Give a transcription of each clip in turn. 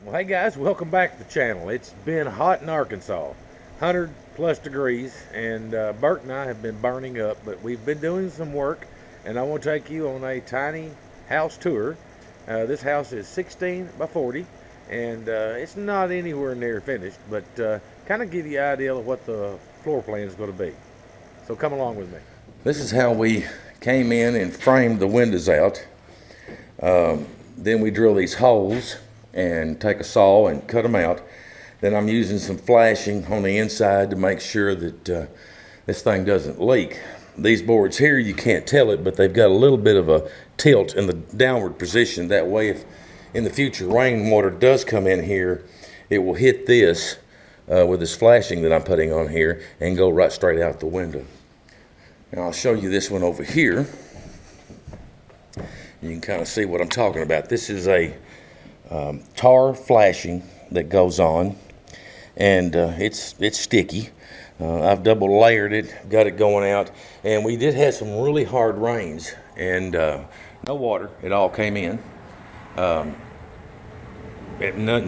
Well, hey guys, welcome back to the channel. It's been hot in Arkansas, 100 plus degrees, and Bert and I have been burning up, but we've been doing some work, and I want to take you on a tiny house tour. This house is 16 by 40, and it's not anywhere near finished, but kind of give you an idea of what the floor plan is going to be. So come along with me. This is how we came in and framed the windows out. Then we drill these holes and take a saw and cut them out. Then I'm using some flashing on the inside to make sure that this thing doesn't leak. These boards here, you can't tell it, but they've got a little bit of a tilt in the downward position. That way, if in the future rainwater does come in here, it will hit this with this flashing that I'm putting on here and go right straight out the window. Now I'll show you this one over here. You can kind of see what I'm talking about. This is a tar flashing that goes on, and it's sticky. I've double layered it, got it going out, and we did have some really hard rains, and no water. It all came in. None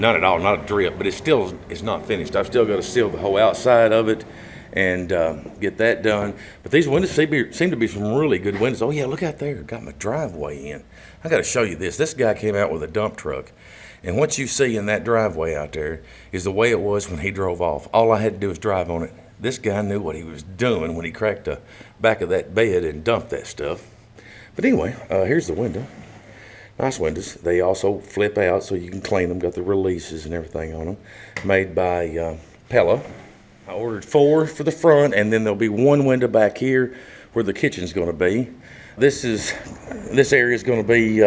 at all, not a drip, but it's not finished. I've still got to seal the whole outside of it and get that done. But these windows seem to be some really good windows. Oh yeah, look out there, got my driveway in. I got to show you this. This guy came out with a dump truck, and what you see in that driveway out there is the way it was when he drove off. All I had to do was drive on it. This guy knew what he was doing when he cracked the back of that bed and dumped that stuff. But anyway, here's the window. Nice windows. They also flip out so you can clean them. Got the releases and everything on them. Made by Pella. I ordered 4 for the front, and then there'll be 1 window back here where the kitchen's going to be. This area is going to be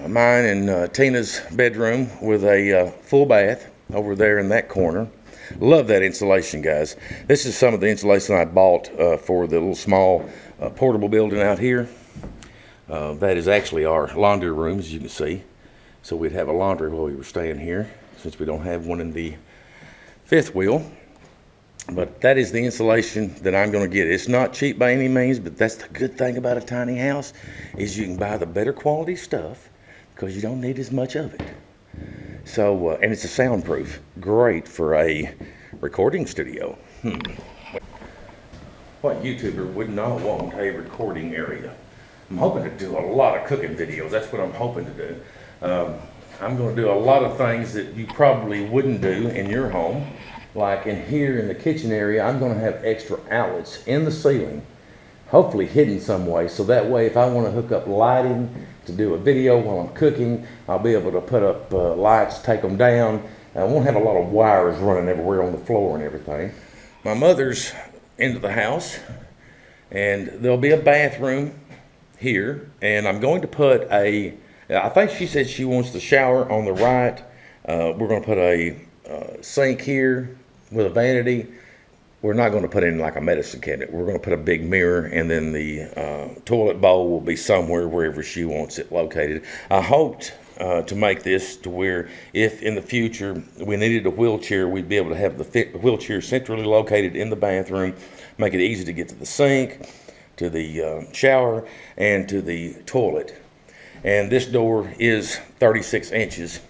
mine and Tina's bedroom with a full bath over there in that corner. Love that insulation, guys. This is some of the insulation I bought for the little small portable building out here. That is actually our laundry room, as you can see. So we'd have a laundry while we were staying here, since we don't have one in the 5th wheel. But that is the insulation that I'm going to get. It's not cheap by any means, but that's the good thing about a tiny house, is you can buy the better quality stuff because you don't need as much of it. So, and it's a soundproof. Great for a recording studio. What YouTuber would not want a recording area? I'm hoping to do a lot of cooking videos. That's what I'm hoping to do. I'm going to do a lot of things that you probably wouldn't do in your home. Like in here in the kitchen area, I'm going to have extra outlets in the ceiling, hopefully hidden some way. So that way, if I want to hook up lighting to do a video while I'm cooking, I'll be able to put up lights, take them down. I won't have a lot of wires running everywhere on the floor and everything. My mother's into the house, and there'll be a bathroom here, and I'm going to put I think she said she wants the shower on the right. We're going to put a sink here with a vanity. We're not going to put in like a medicine cabinet. We're going to put a big mirror, and then the toilet bowl will be somewhere wherever she wants it located. I hoped to make this to where if in the future we needed a wheelchair, we'd be able to have the wheelchair centrally located in the bathroom, make it easy to get to the sink, to the shower, and to the toilet. And this door is 36 inches.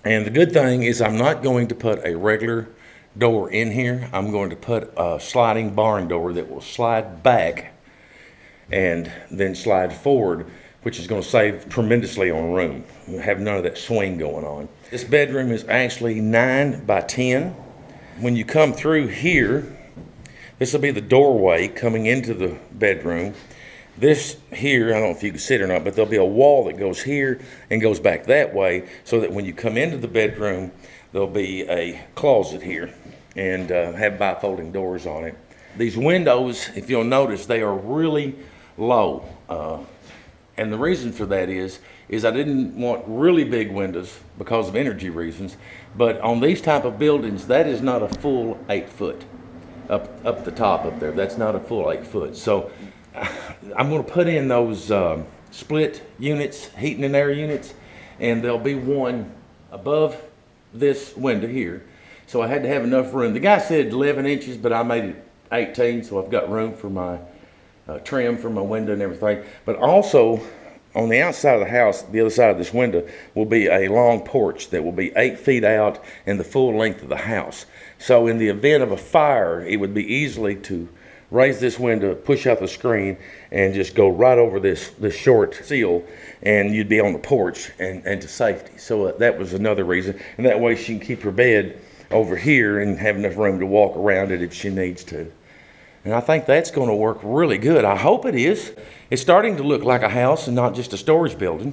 And the good thing is I'm not going to put a regular door in here. I'm going to put a sliding barn door that will slide back and then slide forward, which is going to save tremendously on room. We'll have none of that swing going on. This bedroom is actually 9 by 10. When you come through here, this will be the doorway coming into the bedroom. This here, I don't know if you can see it or not, but there'll be a wall that goes here and goes back that way, so that when you come into the bedroom, there'll be a closet here and have bifolding doors on it. These windows, if you'll notice, they are really low. And the reason for that is I didn't want really big windows because of energy reasons, but on these type of buildings, that is not a full 8 foot up the top up there. That's not a full 8 foot. So I'm going to put in those split units, heating and air units, and there'll be one above this window here. So I had to have enough room. The guy said 11 inches, but I made it 18, so I've got room for my trim for my window and everything. But also, on the outside of the house, the other side of this window, will be a long porch that will be 8 feet out and the full length of the house. So in the event of a fire, it would be easily to raise this window, push out the screen, and just go right over this short sill, and you'd be on the porch and to safety. So that was another reason. And that way she can keep her bed over here and have enough room to walk around it if she needs to. And I think that's going to work really good. I hope it is. It's starting to look like a house and not just a storage building.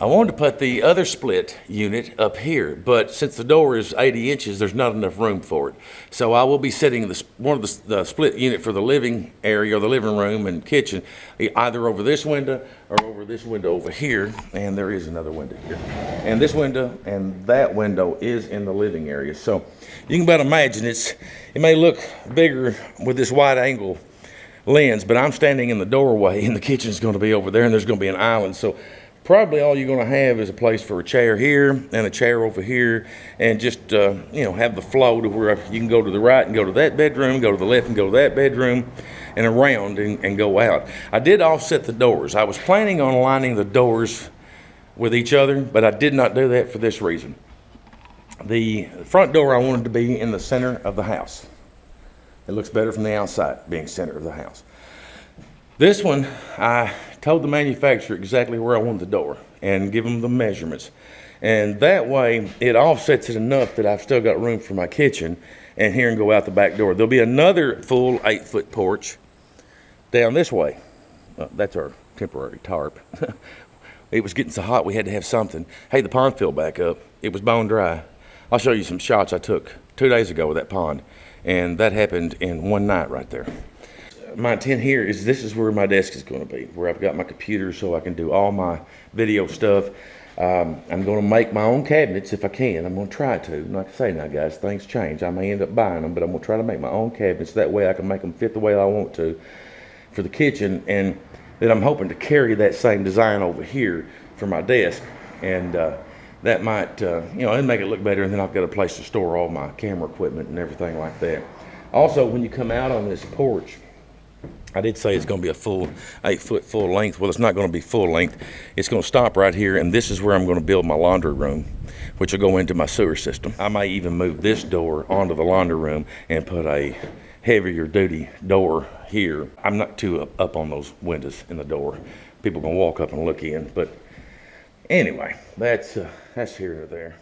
I wanted to put the other split unit up here, but since the door is 80 inches, there's not enough room for it. So I will be setting one of the split unit for the living area, or the living room and kitchen, either over this window or over this window over here. And there is another window here. And this window and that window is in the living area. So you can about imagine it may look bigger with this wide angle lens, but I'm standing in the doorway and the kitchen's going to be over there and there's going to be an island. So probably all you're going to have is a place for a chair here and a chair over here, and just have the flow to where you can go to the right and go to that bedroom, go to the left and go to that bedroom, and around and go out. I did offset the doors. I was planning on aligning the doors with each other, but I did not do that for this reason. The front door I wanted to be in the center of the house. It looks better from the outside being center of the house. This one, I told the manufacturer exactly where I wanted the door and give them the measurements. And that way, it offsets it enough that I've still got room for my kitchen and here and go out the back door. There'll be another full 8-foot porch down this way. That's our temporary tarp. It was getting so hot we had to have something. Hey, the pond filled back up. It was bone dry. I'll show you some shots I took 2 days ago with that pond. And that happened in one night right there. My intent here is this is where my desk is going to be, where I've got my computer so I can do all my video stuff. I'm going to make my own cabinets if I can. I'm going to try to. Like I say now, guys, things change. I may end up buying them, but I'm going to try to make my own cabinets. That way I can make them fit the way I want to for the kitchen. And then I'm hoping to carry that same design over here for my desk. And that might, it'll make it look better. And then I've got a place to store all my camera equipment and everything like that. Also, when you come out on this porch, I did say it's going to be a full 8-foot full length. Well, it's not going to be full length. It's going to stop right here, and this is where I'm going to build my laundry room, which will go into my sewer system. I may even move this door onto the laundry room and put a heavier duty door here. I'm not too up on those windows in the door. People are going to walk up and look in, but anyway, that's here or there.